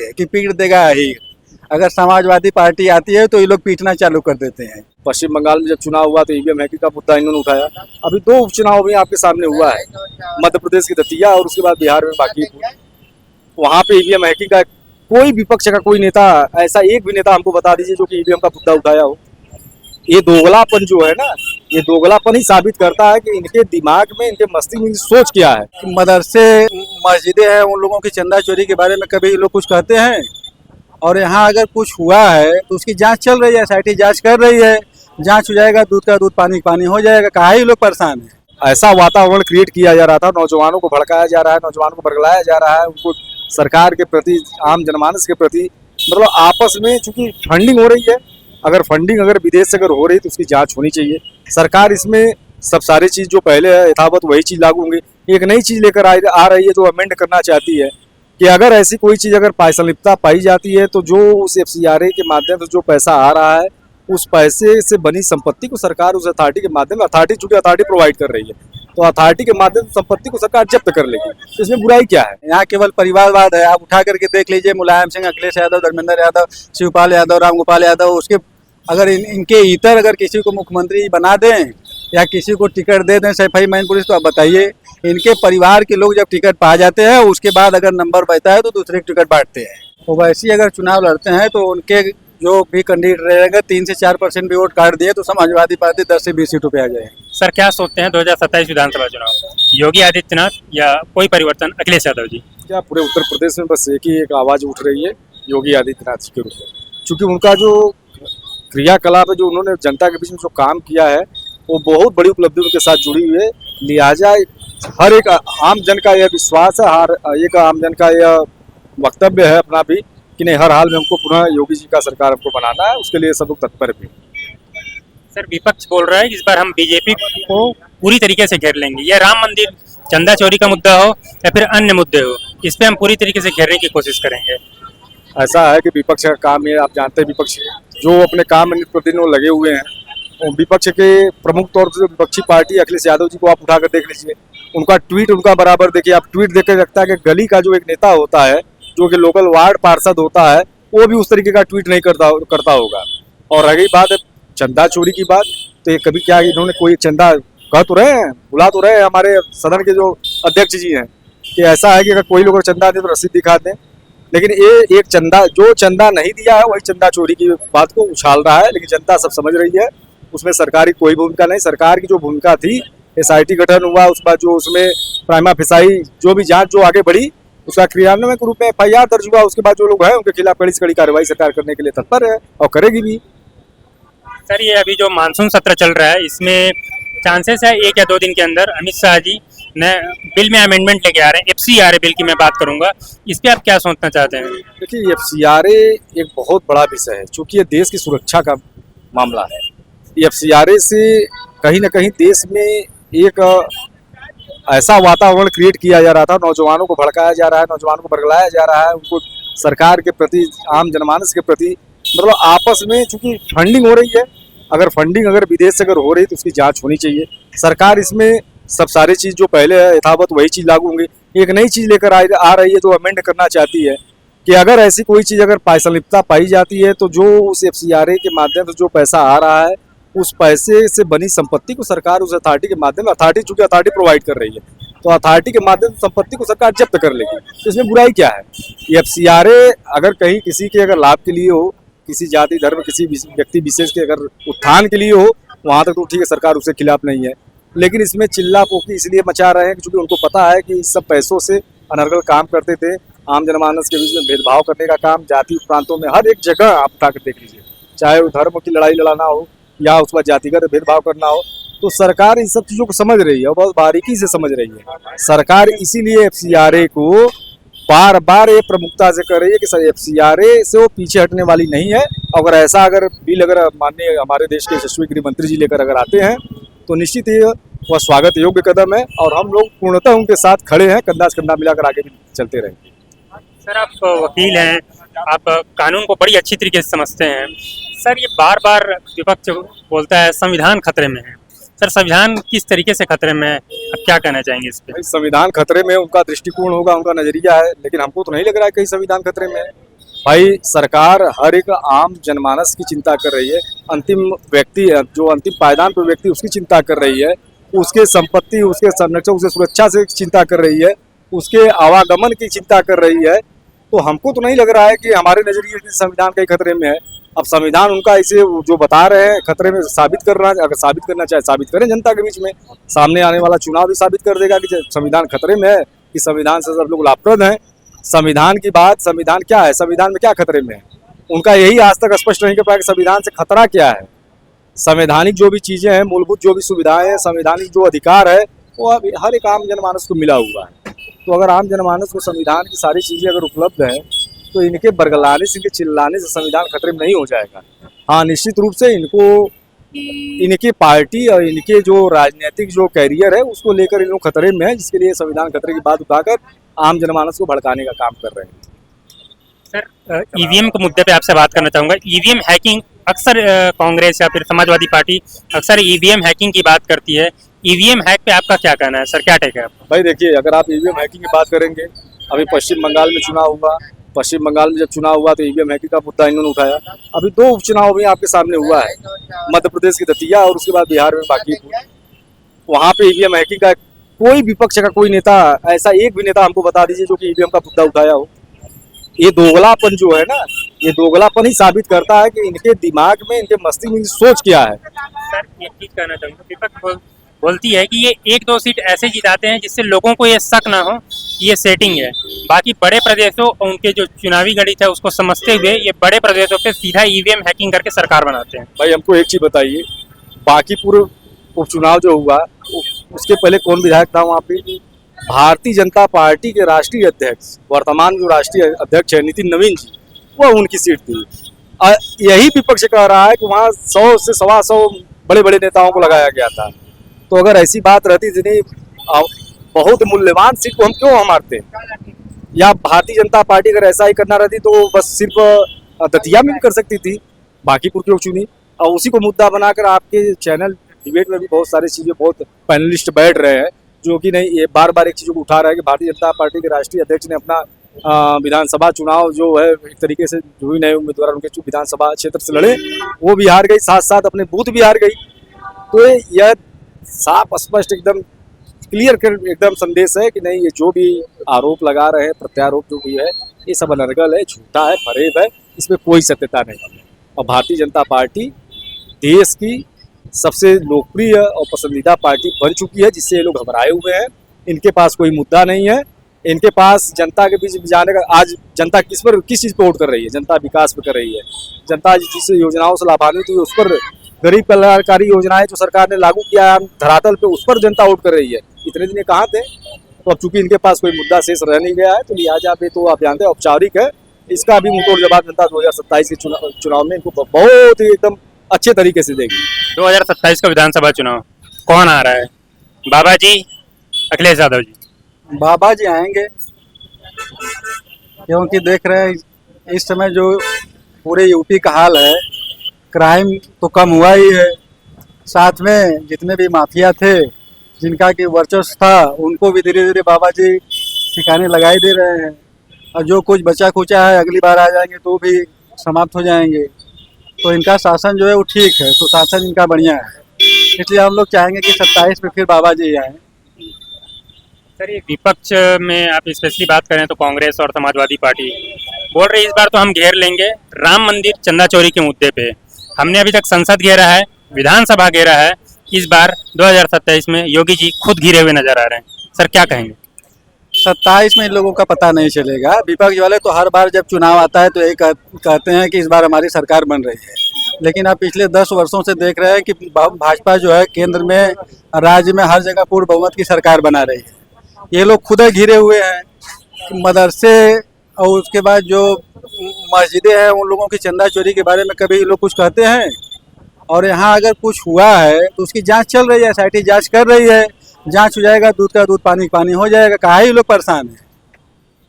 कि पीट देगा ही। अगर समाजवादी पार्टी आती है तो ये लोग पीटना चालू कर देते हैं। पश्चिम बंगाल में जब चुनाव हुआ तो ईवीएम हैकिंग का मुद्दा इन्होंने उठाया। अभी 2 उपचुनाव भी आपके सामने हुआ है, मध्य प्रदेश की दतिया और उसके बाद बिहार में बांकीपुर। वहाँ पे ईवीएम हैकिंग का कोई विपक्ष का कोई नेता, ऐसा एक भी नेता हमको बता दीजिए जो कि ईवीएम का मुद्दा उठाया हो। ये दोगलापन जो है ना, ये दोगलापन ही साबित करता है कि इनके दिमाग में, इनके मस्तिष्क में सोच क्या है। मदरसे मस्जिदें हैं, उन लोगों की चंदा चोरी के बारे में कभी लोग कुछ कहते हैं? और यहाँ अगर कुछ हुआ है तो उसकी जांच चल रही है, SIT जांच कर रही है। जांच हो जाएगा, दूध का दूध पानी पानी हो जाएगा। काहे ही लोग परेशान हैं? ऐसा वातावरण क्रिएट किया जा रहा था, नौजवानों को भड़काया जा रहा है, नौजवानों को बरगलाया जा रहा है, उनको सरकार के प्रति, आम जनमानस के प्रति, मतलब आपस में चूंकि फंडिंग हो रही है। अगर फंडिंग अगर विदेश से अगर हो रही है तो उसकी जांच होनी चाहिए। सरकार इसमें सब सारी चीज जो पहले है यथावत वही चीज लागू होंगी। एक नई चीज लेकर आ रही है जो अमेंड करना चाहती है कि अगर ऐसी कोई चीज अगर पारदर्शिता पाई जाती है तो जो उस FCRA के माध्यम से जो पैसा आ रहा है उस पैसे से बनी संपत्ति को सरकार उस अथॉरिटी के माध्यम, अथॉरिटी चूंकि अथॉरिटी प्रोवाइड कर रही है तो अथॉरिटी के माध्यम से संपत्ति को सरकार जब्त कर लेगी। तो इसमें बुराई क्या है? यहाँ केवल परिवारवाद है। आप उठा करके देख लीजिए, मुलायम सिंह, अखिलेश यादव, धर्मेंद्र यादव, शिवपाल यादव, रामगोपाल यादव, उसके अगर इनके इतर अगर किसी को मुख्यमंत्री बना दें या किसी को टिकट दे दें सैफई मैनपुरी, तो आप बताइए, इनके परिवार के लोग जब टिकट पा जाते हैं उसके बाद अगर नंबर बचता है तो दूसरे टिकट बांटते हैं। तो वैसे अगर चुनाव लड़ते हैं तो उनके जो भी कैंडिडेट रहेगा 3 से 4% भी वोट काट दिए तो समाजवादी पार्टी 10 से 20 सीटों पे आ जाएगी। सर क्या सोचते हैं 2027 विधानसभा चुनाव, योगी आदित्यनाथ या कोई परिवर्तन अखिलेश यादव जी? क्या पूरे उत्तर प्रदेश में बस एक ही एक आवाज उठ रही है, योगी आदित्यनाथ जी के रूप में। चूंकि उनका जो क्रियाकलाप है, जो उन्होंने जनता के बीच में जो काम किया है वो बहुत बड़ी उपलब्धियों के साथ जुड़ी हुई है। लिहाजा हर एक आम जन का यह विश्वास है, हर एक आम जन का यह वक्तव्य है अपना भी कि नहीं, हर हाल में हमको पुनः योगी जी का सरकार हमको बनाना है, उसके लिए सब लोग तत्पर भी। सर विपक्ष बोल रहा है इस बार हम बीजेपी को पूरी तरीके से घेर लेंगे, या राम मंदिर, चंदा चोरी का मुद्दा हो या फिर अन्य मुद्दे हो, इस पे हम पूरी तरीके से घेरने की कोशिश करेंगे। ऐसा है कि विपक्ष का काम है, आप जानते हैं विपक्ष जो अपने काम में प्रतिदिन वो लगे हुए हैं। विपक्ष के प्रमुख तौर से विपक्षी पार्टी अखिलेश यादव जी को आप उठाकर देख लीजिए, उनका ट्वीट उनका बराबर देखिए। आप ट्वीट देख कर लगता है कि गली का जो एक नेता होता है, जो कि लोकल वार्ड पार्षद होता है, वो भी उस तरीके का ट्वीट नहीं करता होगा। और रही बात चंदा चोरी की बात, तो ये कभी क्या इन्होंने कोई चंदा कह तो रहे हैं, बुला तो रहे हैं हमारे सदन के जो अध्यक्ष जी हैं कि ऐसा है कि अगर कोई लोग चंदा दे तो रसीद दिखा दें। लेकिन ये एक चंदा, जो चंदा नहीं दिया है वही चंदा चोरी की बात को उछाल रहा है। लेकिन जनता सब समझ रही है, उसमें सरकारी कोई भूमिका नहीं। सरकार की जो भूमिका थी, SIT गठन हुआ, उसके बाद जो उसमें प्राइमा फेसाई जो भी जांच जो आगे बढ़ी, उसका क्रियान्वयन के रूप में FIR दर्ज हुआ। उसके बाद जो लोग हैं उनके खिलाफ कड़ी से कड़ी कार्रवाई सरकार करने के लिए तत्पर है और करेगी भी। सर ये अभी जो मानसून सत्र चल रहा है, इसमें चांसेस है 1 या 2 दिन के अंदर अमित शाह जी ने बिल में अमेंडमेंट लेके आ रहे हैं, FCRA बिल की मैं बात करूंगा, इस पे आप क्या सोचना चाहते हैं? देखिए, FCRA एक बहुत बड़ा विषय है, चूंकि ये देश की सुरक्षा का मामला है। FCRA से कहीं ना कहीं देश में एक ऐसा वातावरण क्रिएट किया जा रहा था, नौजवानों को भड़काया जा रहा है, नौजवानों को बरगलाया जा रहा है, उनको सरकार के प्रति, आम जनमानस के प्रति, मतलब आपस में चूंकि फंडिंग हो रही है। अगर फंडिंग अगर विदेश से अगर हो रही है तो उसकी जांच होनी चाहिए। सरकार इसमें सब सारी चीज जो पहले है यथावत वही चीज लागू होंगी। एक नई चीज लेकर आ रही है जो अमेंड करना चाहती है कि अगर ऐसी कोई चीज अगर पारदर्शिता पाई जाती है तो जो उस FCRA के माध्यम से जो पैसा आ रहा है उस पैसे से बनी संपत्ति को सरकार उस अथॉरिटी के माध्यम, अथॉरिटी चूंकि अथॉरिटी प्रोवाइड कर रही है तो अथॉरिटी के माध्यम से संपत्ति को सरकार जब्त कर लेगी। तो इसमें बुराई क्या है? FCRA अगर कहीं किसी के अगर लाभ के लिए हो, किसी जाति धर्म किसी व्यक्ति विशेष के अगर उत्थान के लिए हो, वहां तक तो ठीक है, सरकार उसके खिलाफ नहीं है। लेकिन इसमें चिल्ला पोकी इसलिए मचा रहे हैं क्योंकि उनको पता है कि इस सब पैसों से अनर्गल काम करते थे, आम जनमानस के बीच में भेदभाव करने का काम, जाति प्रांतों में हर एक जगह आप उठाकर देख लीजिए, चाहे वो धर्म की लड़ाई लड़ाना हो या उस पर जातिगत भेदभाव करना हो। तो सरकार इन सब चीजों को समझ रही है और बहुत बारीकी से समझ रही है। सरकार इसीलिए FCRA को बार बार ये प्रमुखता से कर रही है कि FCRA से वो पीछे हटने वाली नहीं है। अगर ऐसा अगर बिल अगर माननीय हमारे देश के यशस्वी गृह मंत्री जी लेकर अगर आते हैं तो निश्चित ही वह स्वागत योग्य कदम है और हम लोग पूर्णतः उनके साथ खड़े हैं, कंधा से कंधा मिलाकर आगे भी चलते रहेंगे। सर आप वकील हैं, आप कानून को बड़ी अच्छी तरीके से समझते हैं। सर ये बार बार विपक्ष बोलता है संविधान खतरे में है, सर संविधान किस तरीके से खतरे में है, आप क्या कहना चाहेंगे इस पे? संविधान खतरे में उनका दृष्टिकोण होगा, उनका नजरिया है, लेकिन हमको तो नहीं लग रहा है कहीं संविधान खतरे में है। भाई सरकार हर एक आम जनमानस की चिंता कर रही है, अंतिम व्यक्ति जो अंतिम पायदान पर व्यक्ति उसकी चिंता कर रही है, उसके संपत्ति, उसके संरक्षण, उसके सुरक्षा से चिंता कर रही है, उसके आवागमन की चिंता कर रही है। तो हमको तो नहीं लग रहा है कि हमारे नजरिए से संविधान कई खतरे में है। अब संविधान उनका इसे जो बता रहे हैं खतरे में साबित करना, अगर साबित करना चाहे साबित करें जनता के बीच में। सामने आने वाला चुनाव भी साबित कर देगा कि संविधान खतरे में है, कि संविधान से सब लोग लाभप्रद हैं। संविधान की बात, संविधान क्या है, संविधान में क्या खतरे में है, उनका यही आज तक स्पष्ट नहीं कर पाया कि संविधान से खतरा क्या है। संवैधानिक जो भी चीजें हैं, मूलभूत जो भी सुविधाएं हैं, संवैधानिक जो अधिकार है, वो अब हर एक आम जनमानस को मिला हुआ है। तो अगर आम जनमानस को संविधान की सारी चीजें अगर उपलब्ध हैं, तो इनके बरगलाने से, इनके चिल्लाने से संविधान खतरे में नहीं हो जाएगा। हाँ, निश्चित रूप से इनको, इनकी पार्टी और इनके जो राजनीतिक जो कैरियर है उसको लेकर इन लोग खतरे में है, जिसके लिए संविधान खतरे की बात उठाकर आम जनमानस को भड़काने का काम कर रहे हैं। सर ईवीएम के मुद्दे पे आपसे बात करना चाहूंगा। ईवीएम हैकिंग अक्सर कांग्रेस या फिर समाजवादी पार्टी अक्सर ईवीएम हैकिंग की बात करती है। ईवीएम हैक पे आपका क्या कहना है सर, क्या टेक है आपका? भाई देखिए, अगर आप ईवीएम हैकिंग की बात करेंगे, अभी पश्चिम बंगाल में चुनाव हुआ, पश्चिम बंगाल में जब चुनाव हुआ तो ईवीएम हैकिंग का मुद्दा इन्होंने उठाया। अभी 2 उपचुनाव भी आपके सामने हुआ है, मध्य प्रदेश की दतिया और उसके बाद बिहार में बांकीपुर। वहाँ पे ईवीएम हैकिंग का कोई विपक्ष का कोई नेता, ऐसा एक भी नेता हमको बता दीजिए जो कि ईवीएम का मुद्दा उठाया हो। ये दोगलापन जो है ना, ये दोगलापन ही साबित करता है कि इनके दिमाग में, इनके मस्तिष्क में सोच क्या है। सर एक चीज कहना चाहूंगा, विपक्ष बोलती है कि ये 1-2 सीट ऐसे जिताते हैं जिससे लोगों को ये शक ना हो कि ये सेटिंग है। बाकी बड़े प्रदेशों और उनके जो चुनावी गणित है उसको समझते हुए ये बड़े प्रदेशों पे सीधा ईवीएम हैकिंग करके सरकार बनाते हैं। भाई हमको एक चीज बताइए, बांकीपुर उपचुनाव जो हुआ उसके पहले कौन विधायक था वहाँ पे? भारतीय जनता पार्टी के राष्ट्रीय अध्यक्ष, वर्तमान जो राष्ट्रीय अध्यक्ष है नितिन नवीन जी, वो उनकी सीट थी। यही विपक्ष कह रहा है कि वहाँ 100 से 125 बड़े बड़े नेताओं को लगाया गया था। तो अगर ऐसी बात रहती थी, बहुत मूल्यवान सीट को हम क्यों मारते? या भारतीय जनता पार्टी अगर ऐसा ही करना रहती तो बस सिर्फ दतिया में भी कर सकती थी, बांकीपुर क्यों चुनी? और उसी को मुद्दा बनाकर आपके चैनल डिबेट में भी बहुत सारी चीजें, बहुत पैनलिस्ट बैठ रहे हैं जो कि नहीं, ये बार बार एक चीज को उठा रहा है कि भारतीय जनता पार्टी के राष्ट्रीय अध्यक्ष ने अपना विधानसभा चुनाव जो है एक तरीके से जो भी नए उम्मीदवार उनके विधानसभा क्षेत्र से लड़े वो भी हार गई, साथ साथ अपने बूथ भी हार गई। तो यह साफ स्पष्ट एकदम क्लियर एकदम संदेश है कि नहीं, ये जो भी आरोप लगा रहे हैं, प्रत्यारोप जो भी है, ये सब अनर्गल है, झूठा है, फरेब है, इसमें कोई सत्यता नहीं। और भारतीय जनता पार्टी देश की सबसे लोकप्रिय और पसंदीदा पार्टी बन चुकी है, जिससे ये लोग घबराए हुए हैं। इनके पास कोई मुद्दा नहीं है, इनके पास जनता के बीच जाने का। आज जनता किस चीज़ पे वोट कर रही है? जनता विकास पे कर रही है। जनता जिस योजनाओं से लाभान्वित हुई उस पर, गरीब कल्याणकारी योजनाएं जो सरकार ने लागू किया है धरातल पे, उस पर जनता वोट कर रही है। इतने दिन कहाँ थे? तो अब चूंकि इनके पास कोई मुद्दा शेष रह नहीं गया है, तो लिहाजा पे तो आप जानते हैं औपचारिक है। इसका भी मुंहतोड़ जवाब जनता 2027 के चुनाव में इनको बहुत ही एकदम अच्छे तरीके से देगी। 2027 का विधानसभा चुनाव कौन आ रहा है? बाबा जी, अखिलेश यादव जी? बाबा जी आएंगे, क्योंकि देख रहे हैं इस समय जो पूरे यूपी का हाल है, क्राइम तो कम हुआ ही है, साथ में जितने भी माफिया थे जिनका कि वर्चस्व था उनको भी धीरे धीरे बाबा जी ठिकाने लगाई दे रहे हैं। और जो कुछ बचा खुचा है अगली बार आ जाएंगे तो भी समाप्त हो जाएंगे। तो इनका शासन जो है वो ठीक है, सुशासन इनका बढ़िया है, इसलिए हम लोग चाहेंगे कि 27 में फिर बाबा जी आए। सर ये विपक्ष में आप स्पेशली बात करें तो कांग्रेस और समाजवादी पार्टी बोल रही है इस बार तो हम घेर लेंगे राम मंदिर चंदा चोरी के मुद्दे पे। हमने अभी तक संसद घेरा है, विधानसभा घेरा है, इस बार 2027 में योगी जी खुद घिरे हुए नजर आ रहे हैं। सर क्या कहेंगे? 27 में इन लोगों का पता नहीं चलेगा। विपक्ष वाले तो हर बार जब चुनाव आता है तो यही कहते हैं कि इस बार हमारी सरकार बन रही है, लेकिन आप पिछले 10 वर्षों से देख रहे हैं कि भाजपा जो है केंद्र में, राज्य में हर जगह पूर्ण बहुमत की सरकार बना रही है। ये लोग खुद घिरे हुए हैं। मदरसे और उसके बाद जो मस्जिदें हैं उन लोगों की चंदा चोरी के बारे में कभी ये लोग कुछ कहते हैं? और यहाँ अगर कुछ हुआ है तो उसकी जांच चल रही है, SIT जांच कर रही है, जांच हो जाएगा, दूध का दूध पानी पानी हो जाएगा। काहे ये लोग परेशान हैं?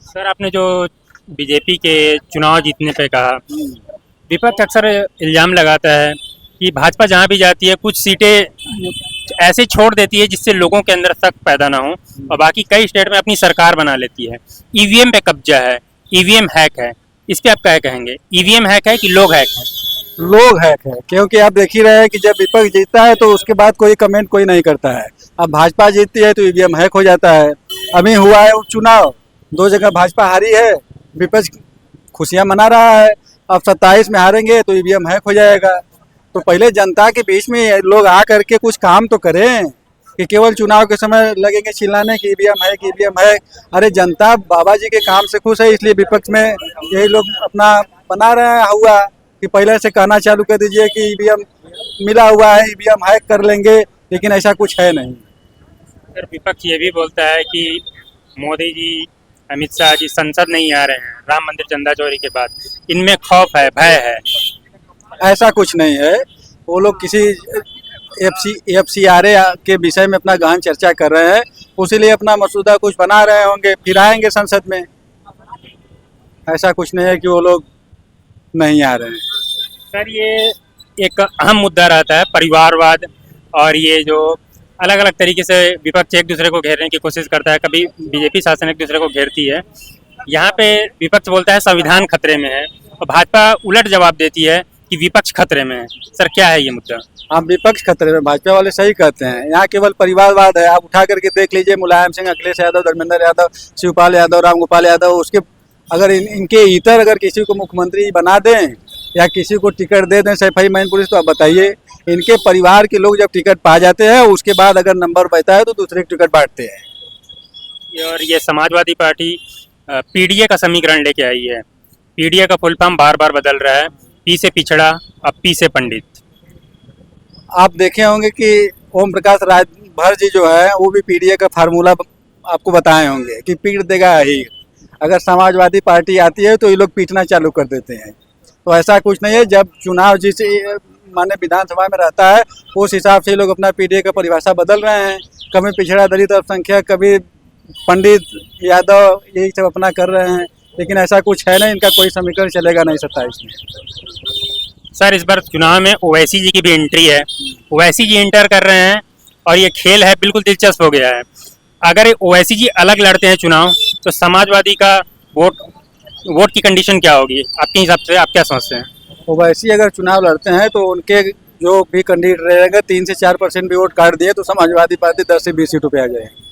सर आपने जो बीजेपी के चुनाव जीतने पे कहा, विपक्ष अक्सर इल्जाम लगाता है कि भाजपा जहाँ भी जाती है कुछ सीटें ऐसे छोड़ देती है जिससे लोगों के अंदर शक पैदा ना हो, और बाकी कई स्टेट में अपनी सरकार बना लेती है। ईवीएम पे कब्जा है, ईवीएम हैक है, इस पे आप क्या कहेंगे? ईवीएम हैक है कि लोग हैक है? लोग हैक है, क्योंकि आप देख ही रहे हैं कि जब विपक्ष जीतता है तो उसके बाद कोई कमेंट कोई नहीं करता है। अब भाजपा जीतती है तो ईवीएम हैक हो जाता है। अभी हुआ है उपचुनाव, 2 जगह भाजपा हारी है, विपक्ष खुशियां मना रहा है। अब 27 में हारेंगे तो ईवीएम हैक हो जाएगा। तो पहले जनता के बीच में लोग आ करके कुछ काम तो करें, कि केवल चुनाव के समय लगेंगे चिल्लाने की ईवीएम है कि ईवीएम है। अरे जनता बाबा जी के काम से खुश है, इसलिए विपक्ष में यही लोग अपना बना रहे हैं हुआ कि पहले से कहना चालू कर दीजिए कि ईवीएम मिला हुआ है, ईवीएम हैक कर लेंगे, लेकिन ऐसा कुछ है नहीं। सर विपक्ष ये भी बोलता है कि मोदी जी, अमित शाह जी संसद नहीं आ रहे हैं राम मंदिर चंदा चोरी के बाद, इनमें खौफ है, भय है। ऐसा कुछ नहीं है। वो लोग किसी एफसीआरए के विषय में अपना गहन चर्चा कर रहे हैं, उसीलिए अपना मसूदा कुछ बना रहे होंगे, फिर आएंगे संसद में। ऐसा कुछ नहीं है कि वो लोग नहीं आ रहे हैं। सर ये एक अहम मुद्दा रहता है परिवारवाद, और ये जो अलग अलग तरीके से विपक्ष एक दूसरे को घेरने की कोशिश करता है, कभी बीजेपी शासन एक दूसरे को घेरती है। यहाँ पे विपक्ष बोलता है संविधान खतरे में है, और भाजपा उलट जवाब देती है कि विपक्ष खतरे में है। सर क्या है ये मुद्दा? हम विपक्ष खतरे में, भाजपा वाले सही कहते हैं। यहाँ केवल परिवारवाद है। आप उठा करके देख लीजिए, मुलायम सिंह, अखिलेश यादव, धर्मेंद्र यादव, शिवपाल यादव, रामगोपाल यादव, उसके अगर इनके इतर अगर किसी को मुख्यमंत्री बना दें या किसी को टिकट दे दें सैफई मैनपुरी, तो आप बताइए, इनके परिवार के लोग जब टिकट पा जाते हैं उसके बाद अगर नंबर बचता है तो दूसरे की टिकट बांटते हैं। और ये समाजवादी पार्टी पीडीए का समीकरण लेके आई है। पीडीए का फुल फॉर्म बार बार बदल रहा है, पी से पिछड़ा, अब पी से पंडित। आप देखे होंगे कि ओम प्रकाश राजभर जी जो है वो भी पीडीए का फार्मूला आपको बताए होंगे कि पीट देगा ही। अगर समाजवादी पार्टी आती है तो ये लोग पीटना चालू कर देते हैं। तो ऐसा कुछ नहीं है। जब चुनाव जिस माने विधानसभा में रहता है उस हिसाब से लोग अपना पीडीए का परिभाषा बदल रहे हैं। कभी पिछड़ा, दलित, अल्पसंख्यक, कभी पंडित, यादव, यही सब अपना कर रहे हैं। लेकिन ऐसा कुछ है नहीं, इनका कोई समीकरण चलेगा नहीं 27 में। सर इस बार चुनाव में ओवैसी जी की भी एंट्री है, ओवैसी जी एंटर कर रहे हैं और ये खेल है बिल्कुल दिलचस्प हो गया है। अगर ओवैसी जी अलग लड़ते हैं चुनाव तो समाजवादी का वोट की कंडीशन क्या होगी आपके हिसाब से? आप क्या समझते हैं? ओवैसी अगर चुनाव लड़ते हैं तो उनके जो भी कैंडिडेट रहेगा 3 से 4% भी वोट काट दिए तो समाजवादी पार्टी 10 से 20 सीटों पे आ जाएगी।